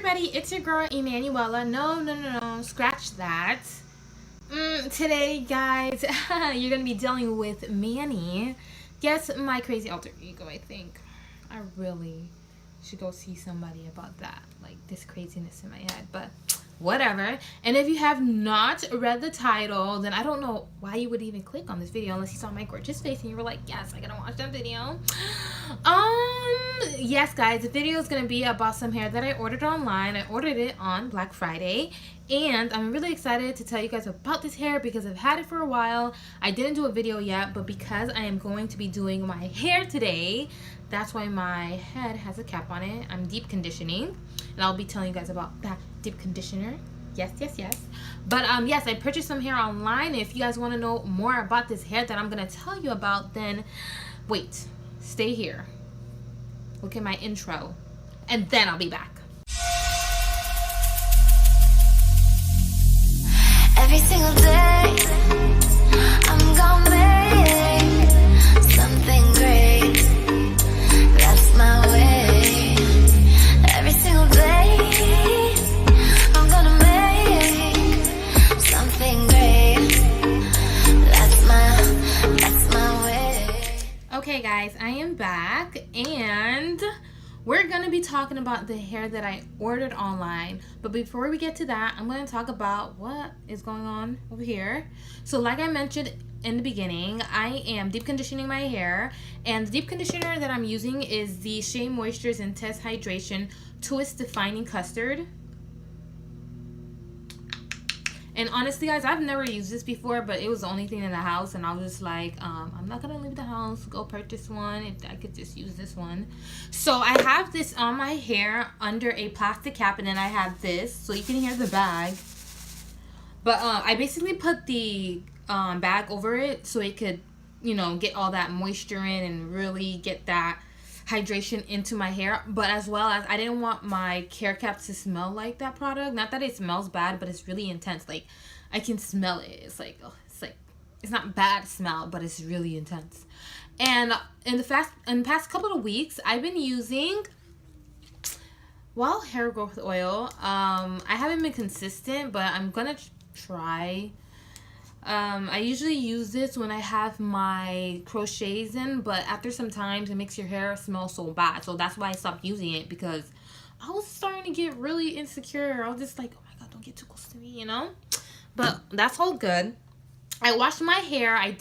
everybody, it's your girl Emanuela. No, scratch that. Today, guys, you're gonna be dealing with Manny. Yes, my crazy alter ego. I think I really should go see somebody about that, like this craziness in my head, but whatever. And if you have not read the title, then I don't know why you would even click on this video unless you saw my gorgeous face and you were like, yes, I gotta watch that video. Yes, guys, the video is gonna be about some hair that I ordered online. I ordered it on Black Friday, and I'm really excited to tell you guys about this hair because I've had it for a while. I didn't do a video yet, but because I am going to be doing my hair today, that's why my head has a cap on it. I'm deep conditioning, and I'll be telling you guys about that deep conditioner. Yes. But yes, I purchased some hair online. If you guys want to know more about this hair that I'm gonna tell you about, then wait, stay here. Look at my intro, and then I'll be back. Every single day, I'm gonna make something great. That's my way. Every single day, I'm gonna make something great. That's my way. Okay, guys, I am back, and we're gonna be talking about the hair that I ordered online. But before we get to that, I'm gonna talk about what is going on over here. So like I mentioned in the beginning, I am deep conditioning my hair, and the deep conditioner that I'm using is the Shea Moisture's Intense Hydration Twist Defining Custard. And honestly, guys, I've never used this before, but it was the only thing in the house, and I was just like, I'm not gonna leave the house, go purchase one if I could just use this one. So I have this on my hair under a plastic cap, and then I have this, so you can hear the bag. But I basically put the bag over it so it could, get all that moisture in and really get that hydration into my hair. But as well as I didn't want my hair cap to smell like that product. Not that it smells bad, but it's really intense. Like, I can smell it. It's like it's not bad smell, but it's really intense. And in the past couple of weeks, I've been using hair growth oil. I haven't been consistent, but I'm gonna try. I usually use this when I have my crochets in, but after some time it makes your hair smell so bad. So that's why I stopped using it, because I was starting to get really insecure. I was just like, oh my god, don't get too close to me, But that's all good. I washed my hair. I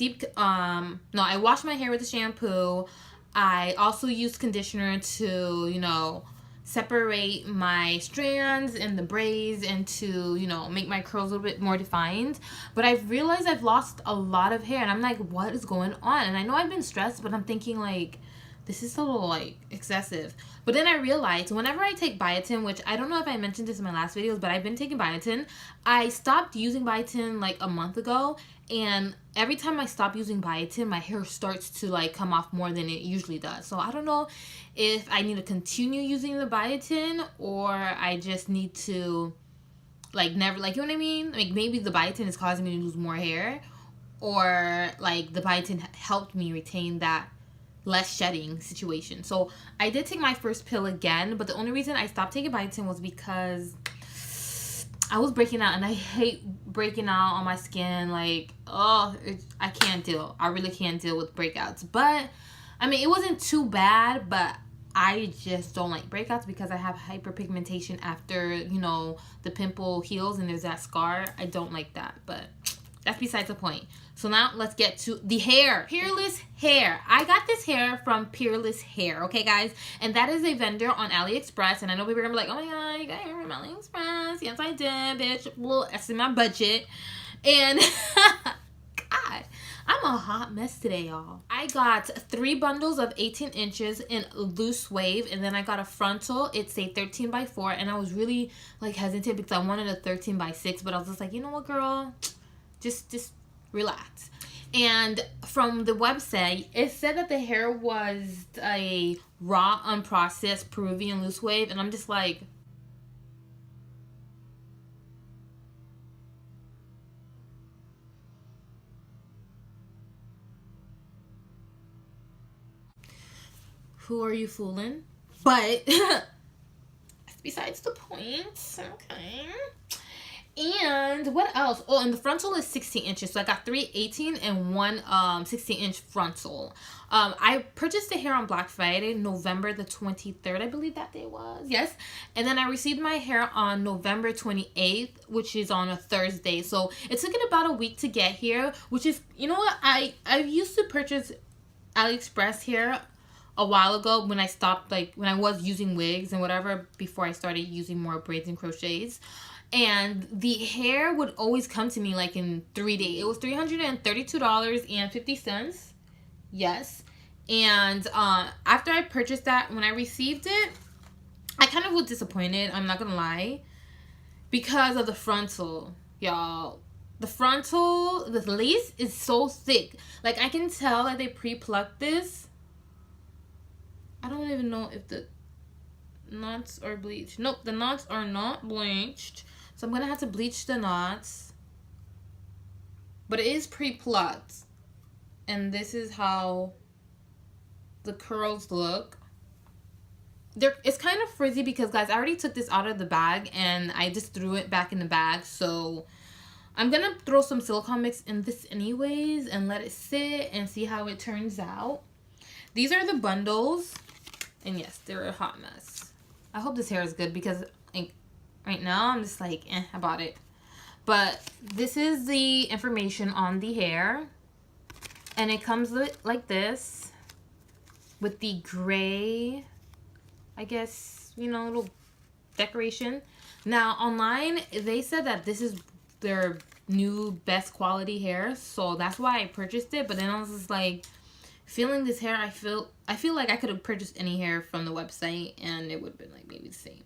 washed my hair with the shampoo. I also used conditioner to, separate my strands and the braids and to, make my curls a little bit more defined. But I've realized I've lost a lot of hair, and I'm like, what is going on? And I know I've been stressed, but I'm thinking like, this is a little excessive. But then I realized whenever I take biotin, which I don't know if I mentioned this in my last videos, but I've been taking biotin. I stopped using biotin like a month ago, and every time I stop using biotin, my hair starts to come off more than it usually does. So I don't know if I need to continue using the biotin, or I just need to never, you know what I mean? Maybe the biotin is causing me to lose more hair, or the biotin helped me retain that less shedding situation. So I did take my first pill again, but the only reason I stopped taking biotin was because I was breaking out, and I hate breaking out on my skin. I can't deal. I really can't deal with breakouts. But it wasn't too bad, but I just don't like breakouts because I have hyperpigmentation after, the pimple heals and there's that scar. I don't like that, but that's besides the point. So now let's get to the hair. Peerless hair. I got this hair from Peerless Hair, okay, guys? And that is a vendor on AliExpress. And I know people are going to be like, oh my god, you got hair from AliExpress. Yes, I did, bitch. Well, that's in my budget. And God, I'm a hot mess today, y'all. I got 3 bundles of 18 inches in loose wave, and then I got a frontal. It's a 13 by 4, and I was really hesitant because I wanted a 13 by 6, but I was just like, you know what, girl? Just relax. And from the website, it said that the hair was a raw, unprocessed Peruvian loose wave, and I'm just like, who are you fooling? But besides the point. Okay. And what else? Oh, and the frontal is 16 inches. So I got 3 18 and one 16-inch frontal. I purchased the hair on Black Friday, November the 23rd, I believe that day was. Yes. And then I received my hair on November 28th, which is on a Thursday. So it took it about a week to get here, which is, you know what? I used to purchase AliExpress hair a while ago when I stopped, like when I was using wigs and whatever, before I started using more braids and crochets. And the hair would always come to me like in 3 days. It was $332.50. Yes. And after I purchased that, when I received it, I kind of was disappointed. I'm not going to lie. Because of the frontal, y'all. The frontal, the lace is so thick. Like, I can tell that they pre-plucked this. I don't even know if the knots are bleached. Nope, the knots are not bleached. So I'm going to have to bleach the knots. But it is pre-plucked. And this is how the curls look. It's kind of frizzy because, guys, I already took this out of the bag. And I just threw it back in the bag. So I'm going to throw some silicone mix in this anyways. And let it sit and see how it turns out. These are the bundles. And yes, they're a hot mess. I hope this hair is good because... right now, I'm just like, about it. But this is the information on the hair. And it comes with, like this. With the gray, I guess, you know, little decoration. Now, online, they said that this is their new best quality hair. So that's why I purchased it. But then I was just like, feeling this hair, I feel like I could have purchased any hair from the website. And it would have been like maybe the same.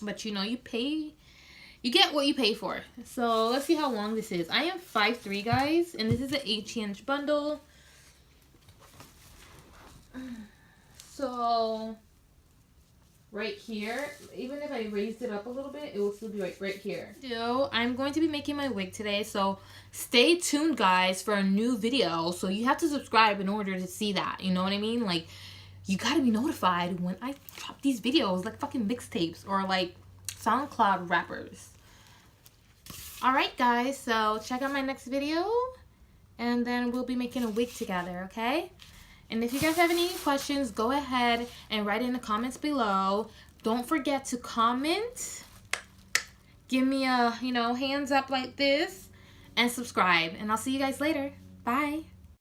But, you know, you get what you pay for. So, let's see how long this is. I am 5'3", guys. And this is an 18-inch bundle. So, right here, even if I raised it up a little bit, it will still be right here. So, I'm going to be making my wig today. So, stay tuned, guys, for a new video. So, you have to subscribe in order to see that. You know what I mean? Like, you gotta be notified when I drop these videos, like fucking mixtapes or like SoundCloud rappers. Alright, guys, so check out my next video and then we'll be making a wig together, okay? And if you guys have any questions, go ahead and write in the comments below. Don't forget to comment. Give me a, hands up like this and subscribe. And I'll see you guys later. Bye.